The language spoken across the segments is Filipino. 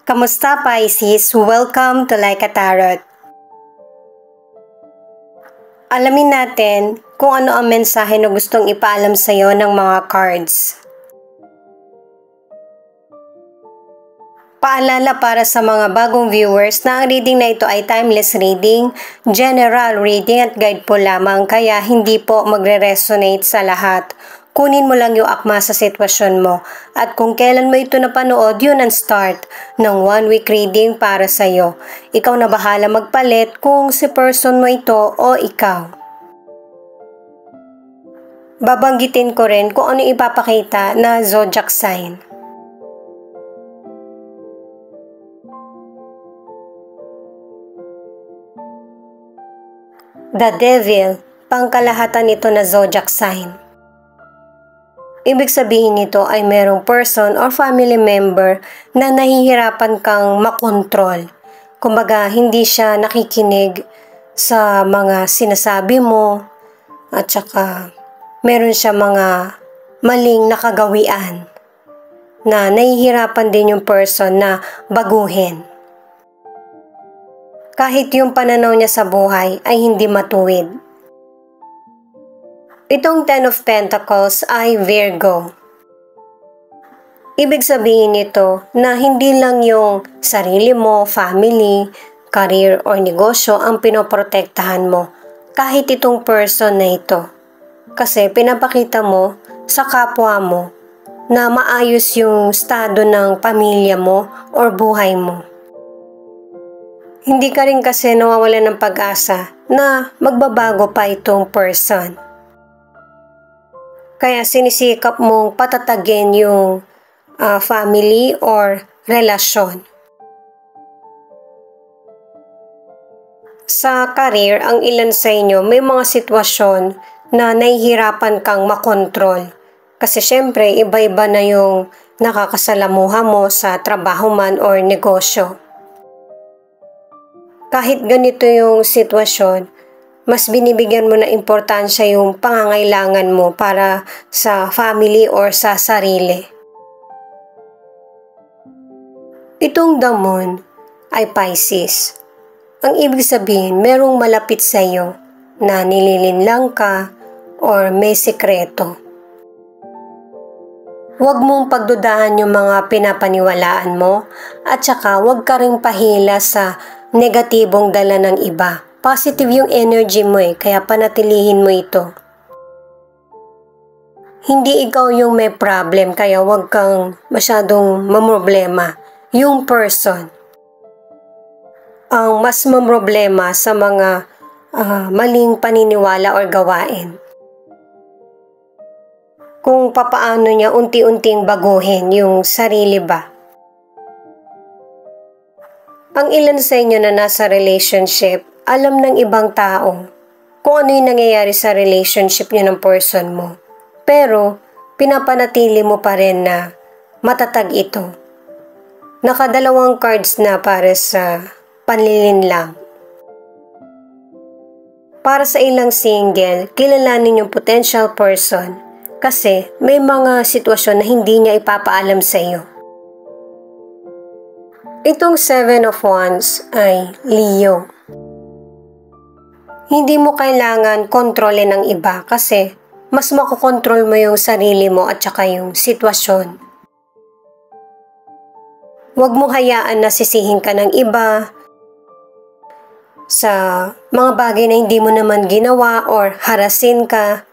Kamusta Pisces? Welcome to Like a Tarot. Alamin natin kung ano ang mensahe na gustong ipaalam sa iyo ng mga cards. Paalala para sa mga bagong viewers na ang reading na ito ay timeless reading, general reading at guide po lamang kaya hindi po magre-resonate sa lahat. Kunin mo lang yung akma sa sitwasyon mo at kung kailan mo ito napanood, yun ang start ng 1 week reading para sa iyo. Ikaw na bahala magpalit kung si person mo ito o ikaw. Babanggitin ko rin kung ano ipapakita na zodiac sign. The Devil, pangkalahatan nito na zodiac sign. Ibig sabihin nito ay merong person or family member na nahihirapan kang makontrol. Kumbaga, hindi siya nakikinig sa mga sinasabi mo at saka meron siya mga maling nakagawian na nahihirapan din yung person na baguhin. Kahit yung pananaw niya sa buhay ay hindi matuwid. Itong 10 of Pentacles ay Virgo. Ibig sabihin nito na hindi lang yung sarili mo, family, career o negosyo ang pinoprotektahan mo kahit itong person na ito. Kasi pinapakita mo sa kapwa mo na maayos yung estado ng pamilya mo or buhay mo. Hindi ka rin kasi nawawalan ng pag-asa na magbabago pa itong person. Kaya sinisikap mong patatagin yung family or relasyon. Sa career, ang ilan sa inyo may mga sitwasyon na nahihirapan kang makontrol. Kasi syempre, iba-iba na yung nakakasalamuha mo sa trabaho man or negosyo. Kahit ganito yung sitwasyon, mas binibigyan mo na importansya yung pangangailangan mo para sa family or sa sarili. Itong damon ay Pisces. Ang ibig sabihin, merong malapit sa iyo na nililinlang ka or may sikreto. Huwag mong pagdudahan yung mga pinapaniwalaan mo at saka huwag ka ring pahila sa negatibong dala ng iba. Positive yung energy mo kaya panatilihin mo ito. Hindi ikaw yung may problem kaya huwag kang masyadong mamroblema. Yung person ang mas mamroblema sa mga maling paniniwala or gawain. Kung papaano niya unti-unting baguhin yung sarili ba. Ang ilan sa inyo na nasa relationship, alam ng ibang tao kung ano yung nangyayari sa relationship niyo ng person mo. Pero, pinapanatili mo pa rin na matatag ito. Nakadalawang cards na para sa panlilinlang. Para sa ilang single, kilalanin yung potential person kasi may mga sitwasyon na hindi niya ipapaalam sa iyo. Itong 7 of Wands ay Leo. Hindi mo kailangan kontrolin ng iba kasi mas makokontrol mo yung sarili mo at saka yung sitwasyon. Huwag mo hayaan na sisihin ka ng iba sa mga bagay na hindi mo naman ginawa or harasin ka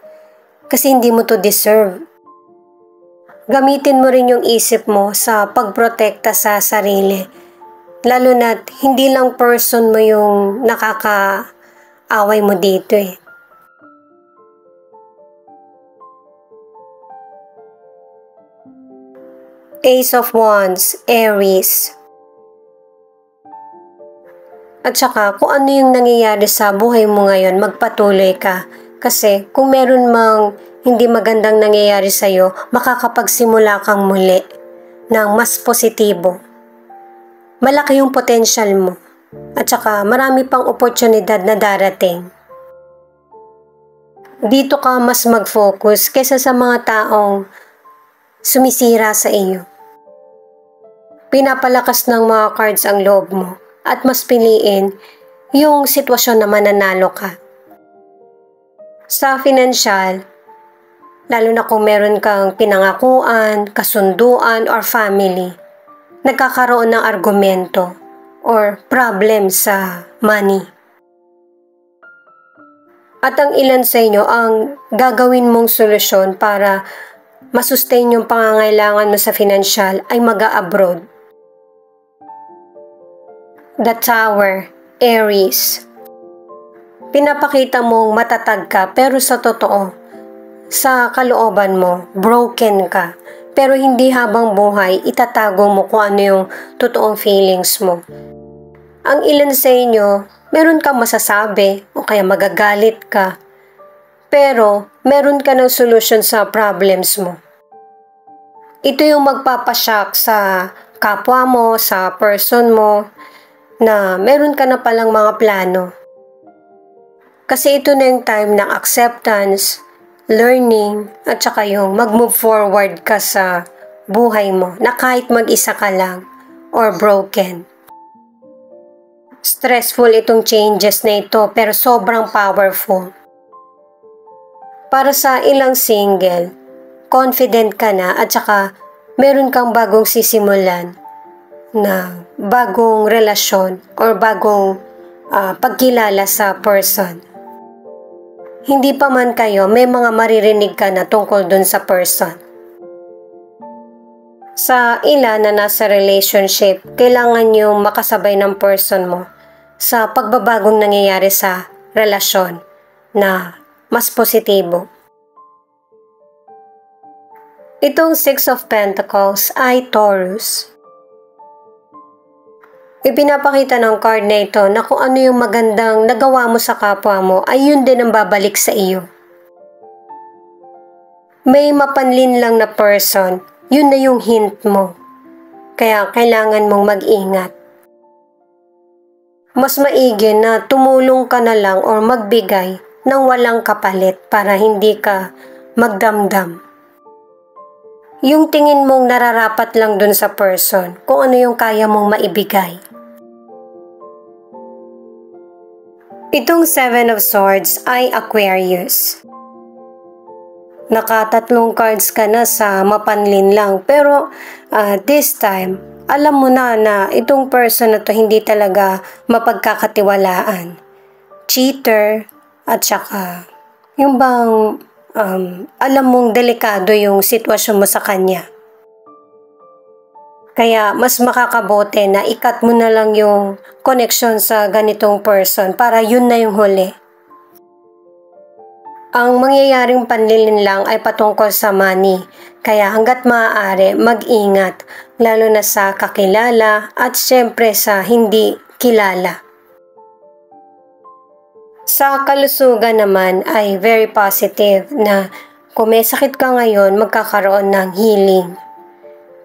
kasi hindi mo to deserve. Gamitin mo rin yung isip mo sa pagprotekta sa sarili. Lalo na't hindi lang person mo yung nakakaaway mo dito Ace of Wands, Aries. At saka kung ano yung nangyayari sa buhay mo ngayon, magpatuloy ka. Kasi kung meron mang hindi magandang nangyayari sa'yo, makakapagsimula kang muli ng mas positibo. Malaki yung potential mo. At saka marami pang oportunidad na darating. Dito ka mas mag-focus kaysa sa mga taong sumisira sa iyo. pinapalakas ng mga cards ang loob mo at mas piliin yung sitwasyon na mananalo ka. Sa financial, lalo na kung meron kang pinangakuan, kasunduan, or family, nagkakaroon ng argumento or problem sa money. At ang ilan sa inyo ang gagawin mong solusyon para masustain yung pangangailangan mo sa financial ay mag-a-abroad. The Tower, Aries. Pinapakita mong matatag ka pero sa totoo, sa kalooban mo, broken ka. Pero hindi habang buhay, itatago mo kung ano yung totoong feelings mo. Ang ilan sa inyo, meron kang masasabi o kaya magagalit ka. Pero meron ka ng solution sa problems mo. Ito yung magpapashock sa kapwa mo, sa person mo, na meron ka na palang mga plano. Kasi ito na yung time ng acceptance, learning, at saka yung mag-move forward ka sa buhay mo na kahit mag-isa ka lang or broken. Stressful itong changes na ito pero sobrang powerful. Para sa ilang single, confident ka na at saka meron kang bagong sisimulan na bagong relasyon or bagong pagkilala sa person. Hindi pa man kayo, may mga maririnig ka na tungkol dun sa person. Sa ilan na nasa relationship, kailangan yung makasabay ng person mo sa pagbabagong nangyayari sa relasyon na mas positibo. Itong Six of Pentacles ay Taurus. Ipinapakita ng card na ito na kung ano yung magandang nagawa mo sa kapwa mo ay yun din ang babalik sa iyo. May mapanlin lang na person, yun na yung hint mo. Kaya kailangan mong mag-ingat. Mas maigi na tumulong ka na lang or magbigay ng walang kapalit para hindi ka magdamdam. Yung tingin mong nararapat lang dun sa person, kung ano yung kaya mong maibigay. Itong Seven of Swords ay Aquarius. Nakatatlong cards ka na sa mapanlin lang pero this time, alam mo na itong person na to hindi talaga mapagkakatiwalaan. Cheater at saka yung bang alam mong delikado yung sitwasyon mo sa kanya. Kaya mas makakabote na ikat mo na lang yung connection sa ganitong person para yun na yung huli. Ang mangyayaring panlilin lang ay patungkol sa money. Kaya hanggat maaari, mag-ingat, lalo na sa kakilala at syempre sa hindi kilala. Sa kalusugan naman ay very positive na kung may sakit ka ngayon, magkakaroon ng healing.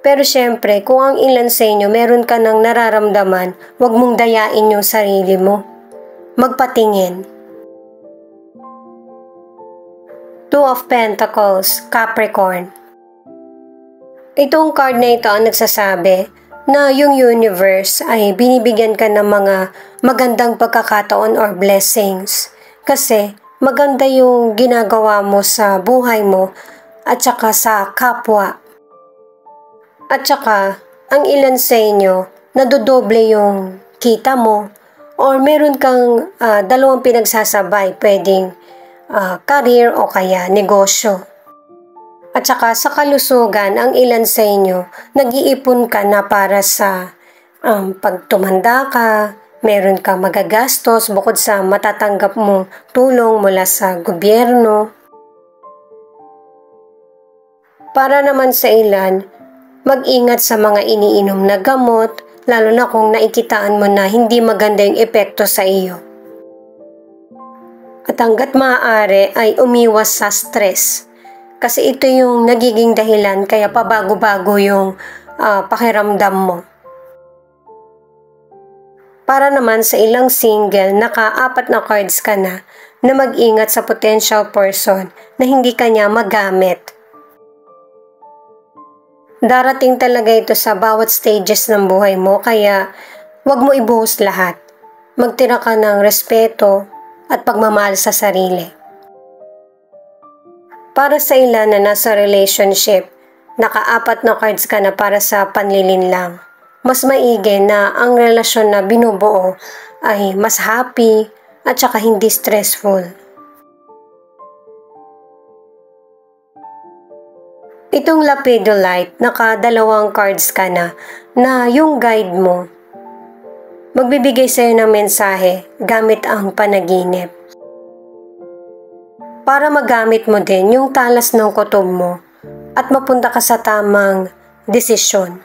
Pero syempre, kung ang ilan sa inyo meron ka ng nararamdaman, huwag mong dayain yung sarili mo. Magpatingin. Two of Pentacles, Capricorn. Itong card na ito ang nagsasabi na yung universe ay binibigyan ka ng mga magandang pagkakataon or blessings. Kasi maganda yung ginagawa mo sa buhay mo at saka sa kapwa. At saka, ang ilan sa inyo, nadodoble yung kita mo or meron kang dalawang pinagsasabay, pwedeng career o kaya negosyo. At saka sa kalusugan, ang ilan sa inyo, nag-iipon ka na para sa pag tumanda ka, meron kang magagastos bukod sa matatanggap mong tulong mula sa gobyerno. Para naman sa ilan, mag-ingat sa mga iniinom na gamot, lalo na kung naikitaan mo na hindi maganda yung epekto sa iyo. At hanggat maaari ay umiwas sa stress. Kasi ito yung nagiging dahilan kaya pabago-bago yung pakiramdam mo. Para naman sa ilang single, naka-4 na cards ka na mag-ingat sa potential person na hindi kanya magamit. Darating talaga ito sa bawat stages ng buhay mo, kaya huwag mo ibuhos lahat. Magtira ka ng respeto at pagmamahal sa sarili. Para sa ilan na nasa relationship, naka-4 na cards ka na para sa panlilinlang. Mas maigi na ang relasyon na binubuo ay mas happy at saka hindi stressful. Itong Lapidolite, naka-2 cards ka na yung guide mo. Magbibigay sa'yo ng mensahe gamit ang panaginip. Para magamit mo din yung talas ng kutob mo at mapunta ka sa tamang desisyon.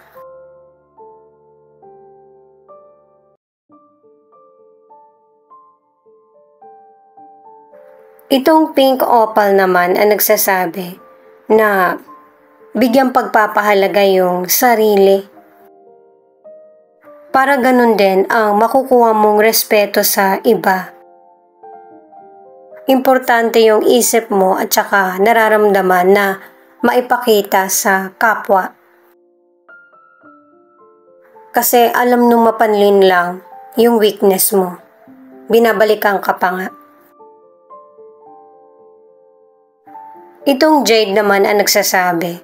Itong pink opal naman ang nagsasabi na bigyang pagpapahalaga yung sarili. Para ganun din ang makukuha mong respeto sa iba. Importante yung isip mo at saka nararamdaman na maipakita sa kapwa. Kasi alam nung mapanlin lang yung weakness mo. Binabalikan ka pa nga. Itong jade naman ang nagsasabi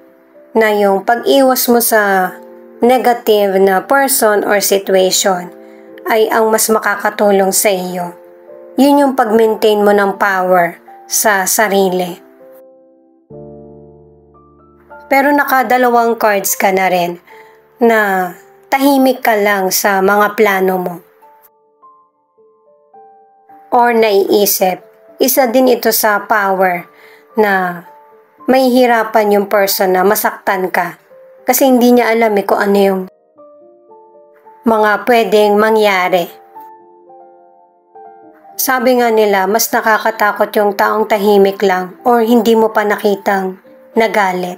na yung pag-iwas mo sa negative na person or situation ay ang mas makakatulong sa iyo. Yun yung pag-maintain mo ng power sa sarili. Pero naka-2 cards ka na rin na tahimik ka lang sa mga plano mo. Or naiisip, isa din ito sa power na may hirapan yung person na masaktan ka kasi hindi niya alam kung ano yung mga pwedeng mangyari. Sabi nga nila, mas nakakatakot yung taong tahimik lang or hindi mo pa nakitang nagalit.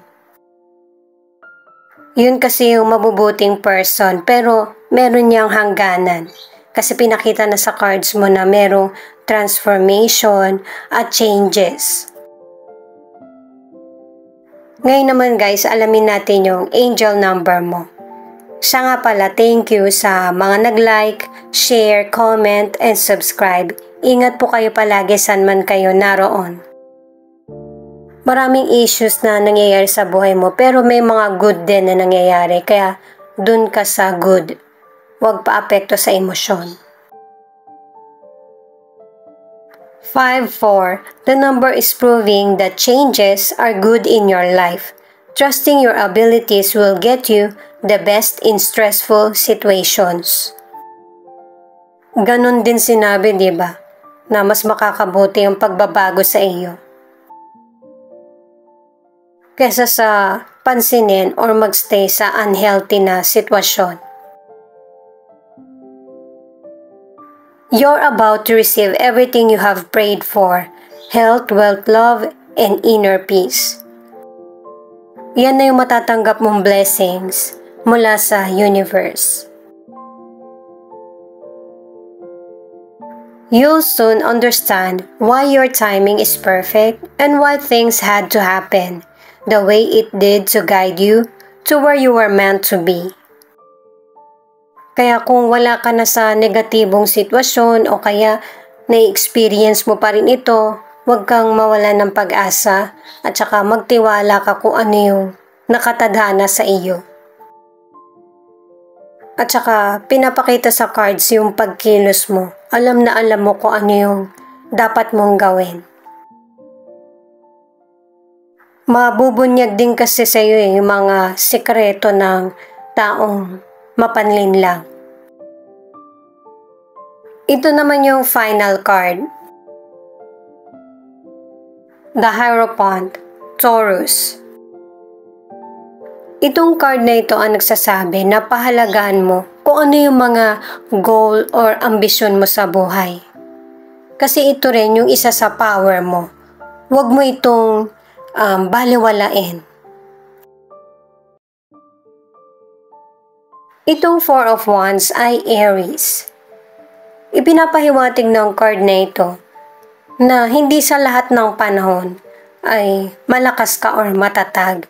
Yun kasi yung mabubuting person pero meron niyang hangganan kasi pinakita na sa cards mo na merong transformation at changes. Ngayon naman guys, alamin natin yung angel number mo. Siya nga pala, thank you sa mga nag-like, share, comment, and subscribe. Ingat po kayo palagi saan man kayo naroon. Maraming issues na nangyayari sa buhay mo pero may mga good din na nangyayari kaya dun ka sa good. Huwag pa-apekto sa emosyon. 5-4. The number is proving that changes are good in your life. Trusting your abilities will get you the best in stressful situations. Ganon din sinabi, di ba? Na mas makakabuti ang pagbabago sa iyo kesa sa pansinin or magstay sa unhealthy na sitwasyon. You're about to receive everything you have prayed for, health, wealth, love, and inner peace. Yan na yung matatanggap mong blessings mula sa universe. You'll soon understand why your timing is perfect and why things had to happen the way it did to guide you to where you were meant to be. Kaya kung wala ka na sa negatibong sitwasyon o kaya na-experience mo pa rin ito, huwag kang mawala ng pag-asa at saka magtiwala ka kung ano yung nakatadhana sa iyo. At saka pinapakita sa cards yung pagkilos mo. Alam na alam mo kung ano yung dapat mong gawin. Mabubunyag din kasi sa iyo yung mga sekreto ng taong mapanlin lang. Ito naman yung final card. The Hierophant, Taurus. Itong card na ito ang nagsasabi na pahalagaan mo kung ano yung mga goal or ambisyon mo sa buhay. Kasi ito rin yung isa sa power mo. Huwag mo itong baliwalain. Itong Four of Wands ay Aries. Ipinapahiwatig ng card na ito na hindi sa lahat ng panahon ay malakas ka or matatag.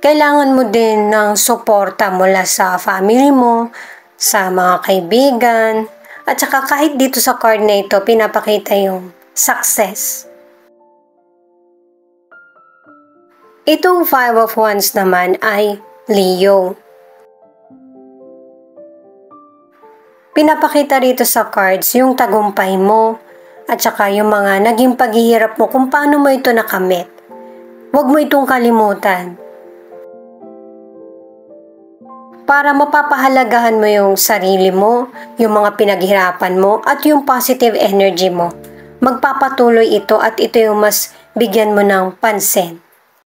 kailangan mo din ng suporta mula sa family mo, sa mga kaibigan, at saka kahit dito sa card na ito, pinapakita yung success. Itong Five of Wands naman ay Leo. Pinapakita rito sa cards yung tagumpay mo at saka yung mga naging paghihirap mo kung paano mo ito nakamit. Huwag mo itong kalimutan. Para mapapahalagahan mo yung sarili mo, yung mga pinaghirapan mo at yung positive energy mo. Magpapatuloy ito at ito yung mas bigyan mo ng pansin.